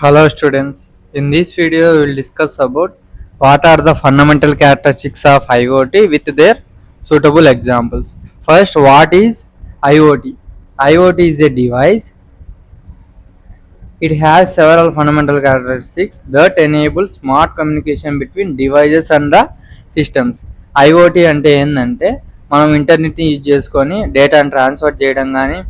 Hello students, in this video we will discuss about what are the fundamental characteristics of IoT with their suitable examples. First, what is IoT? IoT is a device. It has several fundamental characteristics that enable smart communication between devices and the systems. IoT అంటే ఏంటంటే మనం ఇంటర్నెట్ని use చేసుకొని డేటాను transfer చేయడం కానీ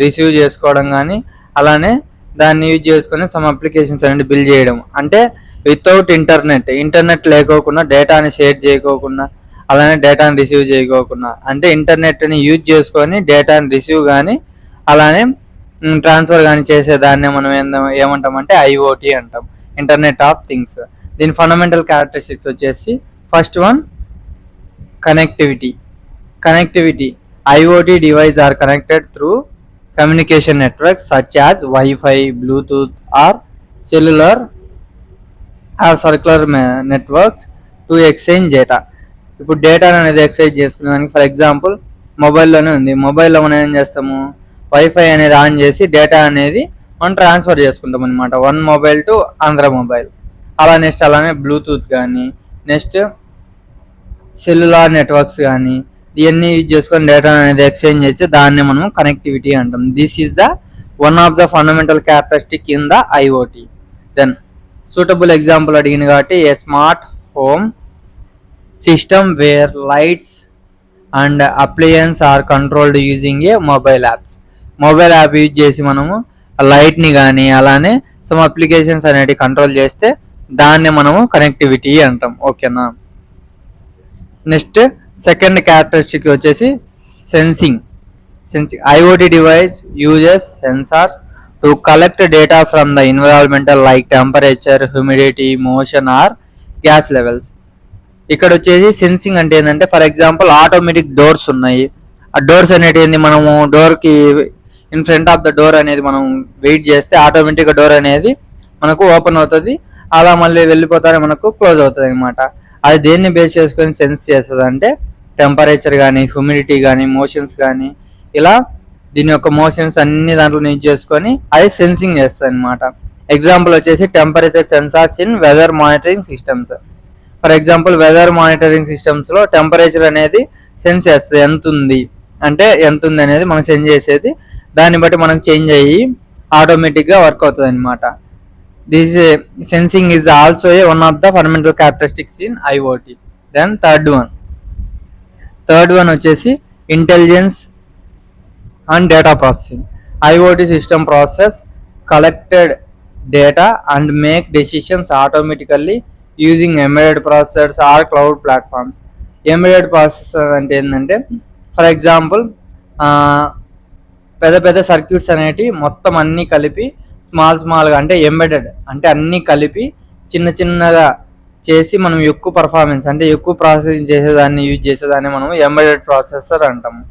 receive చేసుకోవడం కానీ అలానే దాన్ని యూజ్ చేసుకొని సమ్ అప్లికేషన్స్ అనేది బిల్డ్ చేయడం. అంటే వితౌట్ ఇంటర్నెట్ లేకోకుండా డేటాని షేర్ చేయకోకుండా అలానే డేటాని రిసీవ్ చేయకోకుండా అంటే ఇంటర్నెట్ని యూజ్ చేసుకొని డేటాని రిసీవ్ కానీ అలానే ట్రాన్స్ఫర్ కానీ చేసేదాన్ని మనం ఏమంటామంటే ఐఓటీ అంటాం, ఇంటర్నెట్ ఆఫ్ థింగ్స్. దీని ఫండమెంటల్ క్యారెక్టరిస్టిక్స్ వచ్చేసి first one connectivity. IoT device are connected through communication networks such as Wi-Fi, Bluetooth or cellular or circular networks to exchange data. ఇప్పుడు డేటా అనేది ఎక్స్చేంజ్ చేసుకునేదానికి ఫర్ ఎగ్జాంపుల్ మొబైల్లోనే ఉంది. మొబైల్లో మనం ఏం చేస్తాము, wifi అనేది ఆన్ చేసి డేటా అనేది మనం ట్రాన్స్ఫర్ చేసుకుంటాం అనమాట, one mobile to another mobile. అలానే బ్లూటూత్ కానీ నెక్స్ట్ సెల్యులార్ నెట్వర్క్స్ కానీ ఇవన్నీ యూజ్ చేసుకొని డేటా అనేది ఎక్స్చేంజ్ చేస్తే దాన్ని మనం కనెక్టివిటీ అంటాం. This is the one of the fundamental characteristic in the IoT. Then suitable example అడిగింది కాబట్టి a smart home system where lights and appliance are controlled using a mobile app use చేసి మనము లైట్ని కానీ అలానే సమ్ అప్లికేషన్స్ అనేవి control చేస్తే దాన్ని మనము కనెక్టివిటీ అంటాం. ఓకేనా. నెక్స్ట్ సెకండ్ క్యారెక్టరిస్టిక్ వచ్చేసి sensing. IoT device uses sensors to collect data from the environmental like temperature, humidity, motion are gas levels. ఇక్కడ వచ్చేసి సెన్సింగ్ అంటే ఏంటంటే ఫర్ ఎగ్జాంపుల్ ఆటోమేటిక్ డోర్స్ ఉన్నాయి. ఆ డోర్స్ అనేటివి మనము డోర్కి in front of the door అనేది మనం వెయిట్ చేస్తే ఆటోమేటిక్గా డోర్ అనేది మనకు ఓపెన్ అవుతుంది, అలా మళ్ళీ వెళ్ళిపోతానే మనకు క్లోజ్ అవుతుంది అనమాట. అది దేన్ని బేస్ చేసుకొని సెన్స్ చేస్తుంది అంటే టెంపరేచర్ కానీ, హ్యూమిడిటీ కానీ, మోషన్స్ కానీ, ఇలా దీని యొక్క మోషన్స్ అన్ని దాంట్లో యూజ్ చేసుకొని అది సెన్సింగ్ చేస్తుంది అనమాట. ఎగ్జాంపుల్ వచ్చేసి temperature sensors in weather monitoring systems. For example weather monitoring సిస్టమ్స్లో టెంపరేచర్ అనేది సెన్స్ చేస్తుంది, ఎంత ఉంది అనేది మనం సెన్స్ చేసేది, దాన్ని బట్టి మనకు చేంజ్ అయ్యి ఆటోమేటిక్గా వర్క్ అవుతుంది అనమాట. This sensing is also one of the fundamental characteristics in IoT. Then third one వచ్చేసి intelligence and data processing. IoT system process collected data and make decisions automatically using embedded processors or cloud platforms. Embedded processor అంటే ఏంటంటే for example పెద్ద circuits అనేవి మొత్తం అన్నీ కలిపి స్మాల్గా అంటే embedded అంటే అన్నీ కలిపి చిన్నగా చేసి మనం ఎక్కువ పర్ఫార్మెన్స్ అంటే ఎక్కువ ప్రాసెసింగ్ చేసేదాన్ని యూజ్ చేసేదాన్ని మనం ఎంబెడెడ్ ప్రాసెసర్ అంటాము.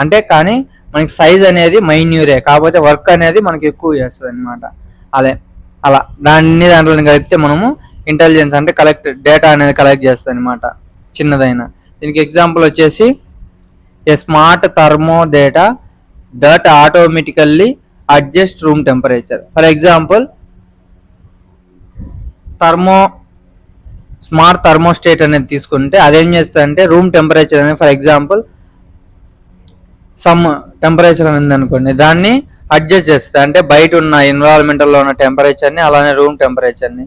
అంటే కానీ మనకి సైజ్ అనేది మైన్యూరే, కాకపోతే వర్క్ అనేది మనకి ఎక్కువ చేస్తుంది అనమాట. అలా దాంట్లో కలిపితే మనము ఇంటెలిజెన్స్ అంటే డేటా అనేది కలెక్ట్ చేస్తుంది అనమాట, చిన్నదైనా. దీనికి ఎగ్జాంపుల్ వచ్చేసి a smart thermostat that automatically adjust room temperature. For example smart thermostat అనేది తీసుకుంటే అదేం చేస్తుందంటే రూమ్ టెంపరేచర్ అనేది ఫర్ ఎగ్జాంపుల్ సమ్ టెంపరేచర్ అనేది అనుకోండి, దాన్ని అడ్జస్ట్ చేస్తుంది. అంటే బయట ఉన్న ఎన్విరాన్మెంటల్లో ఉన్న టెంపరేచర్ని అలానే రూమ్ టెంపరేచర్ని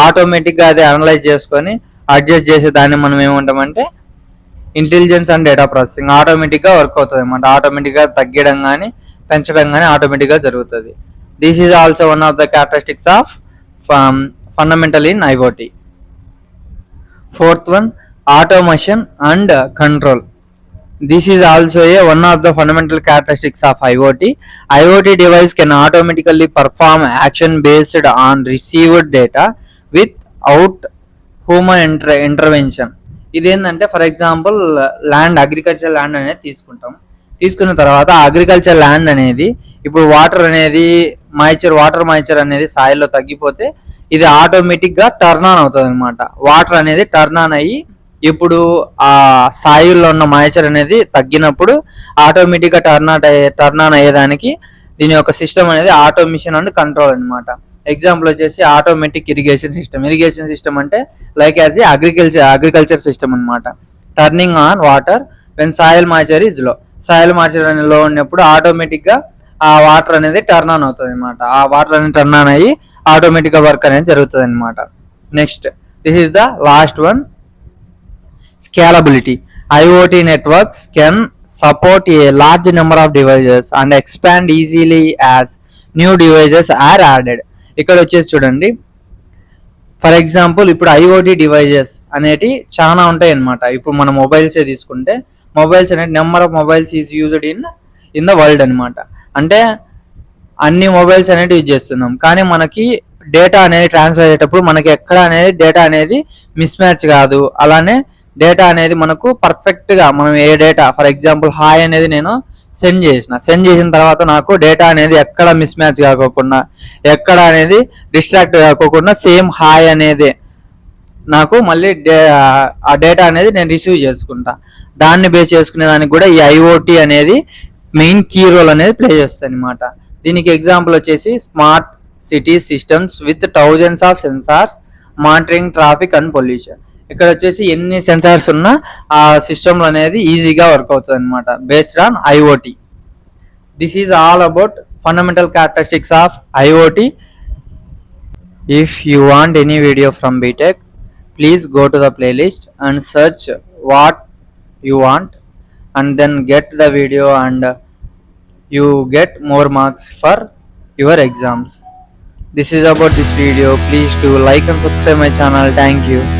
ఆటోమేటిక్గా అది అనలైజ్ చేసుకొని అడ్జస్ట్ చేసే దాన్ని మనం ఏమంటామంటే ఇంటెలిజెన్స్ అండ్ డేటా ప్రాసెసింగ్. ఆటోమేటిక్గా వర్క్ అవుతుంది అనమాట, ఆటోమేటిక్గా తగ్గడం కానీ పెంచడం కానీ ఆటోమేటిక్గా జరుగుతుంది. This is also one of the characteristics of fundamental in IoT. Fourth one automation and control. This is also one of the fundamental characteristics of IoT. IoT device can automatically perform action based on received data without human intervention. ఇదేంటంటే for example agriculture land అనేది తీసుకున్న తర్వాత agriculture land అనేది ఇప్పుడు water moisture అనేది సాయిల్లో తగ్గిపోతే ఇది ఆటోమేటిక్గా టర్న్ ఆన్ అవుతుంది అనమాట. వాటర్ అనేది టర్న్ ఆన్ అయ్యి ఇప్పుడు ఆ సాయిల్లో ఉన్న మాయిచర్ అనేది తగ్గినప్పుడు ఆటోమేటిక్గా టర్న్ ఆన్ అయ్యేదానికి దీని యొక్క సిస్టమ్ అనేది ఆటోమేషన్ అండ్ కంట్రోల్ అనమాట. ఎగ్జాంపుల్ వచ్చేసి ఆటోమేటిక్ ఇరిగేషన్ సిస్టమ్ అంటే like as a agriculture system అనమాట. Turning on water when soil moisture is low. Soil moisture అనేది లో ఉన్నప్పుడు ఆటోమేటిక్గా ఆ వాటర్ అనేది టర్న్ ఆన్ అవుతుంది అనమాట. ఆ వాటర్ అనేది టర్న్ ఆన్ అయ్యి ఆటోమేటిక్గా వర్క్ అనేది జరుగుతుంది అనమాట. Next, this is the last one, scalability. IoT networks can support a large number of devices and expand easily as new devices are added. ఇక్కడ వచ్చేసి చూడండి, ఫర్ ఎగ్జాంపుల్ ఇప్పుడు ఐఓటీ డివైజెస్ అనేటి చాలా ఉంటాయి అన్నమాట. ఇప్పుడు మన మొబైల్సే తీసుకుంటే మొబైల్స్ అనేది number of mobiles is used in the world అనమాట. అంటే అన్ని మొబైల్స్ అనేవి యూజ్ చేస్తున్నాం, కానీ మనకి డేటా అనేది ట్రాన్స్ఫర్ అయ్యేటప్పుడు మనకి ఎక్కడ అనేది డేటా అనేది మిస్ మ్యాచ్ కాదు. అలానే డేటా అనేది మనకు పర్ఫెక్ట్గా మనం ఏ డేటా, ఫర్ ఎగ్జాంపుల్ హాయ్ అనేది నేను సెండ్ చేసిన తర్వాత నాకు డేటా అనేది ఎక్కడ మిస్ మ్యాచ్ కాకోకుండా, ఎక్కడ అనేది డిస్ట్రాక్ట్ కాకోకుండా సేమ్ హాయ్ అనేది నాకు మళ్ళీ ఆ డేటా అనేది నేను రిసీవ్ చేసుకుంటా. దాన్ని బేస్ చేసుకునే దానికి కూడా ఈ ఐఓటీ అనేది మెయిన్ కీ రోల్ అనేది ప్లే చేస్తుంది అనమాట. దీనికి ఎగ్జాంపుల్ వచ్చేసి smart city systems with thousands of sensors monitoring traffic and pollution. ఇక్కడ వచ్చేసి ఎన్ని సెన్సార్స్ ఉన్నా ఆ సిస్టమ్ అనేది ఈజీగా వర్క్ అవుతుంది అనమాట, based on IoT. This is all about fundamental characteristics of IoT. If you want any video from BTech, please go to the playlist and search what you want and then get the video and you get more marks for your exams. This is about this video. Please do like and subscribe my channel. Thank you.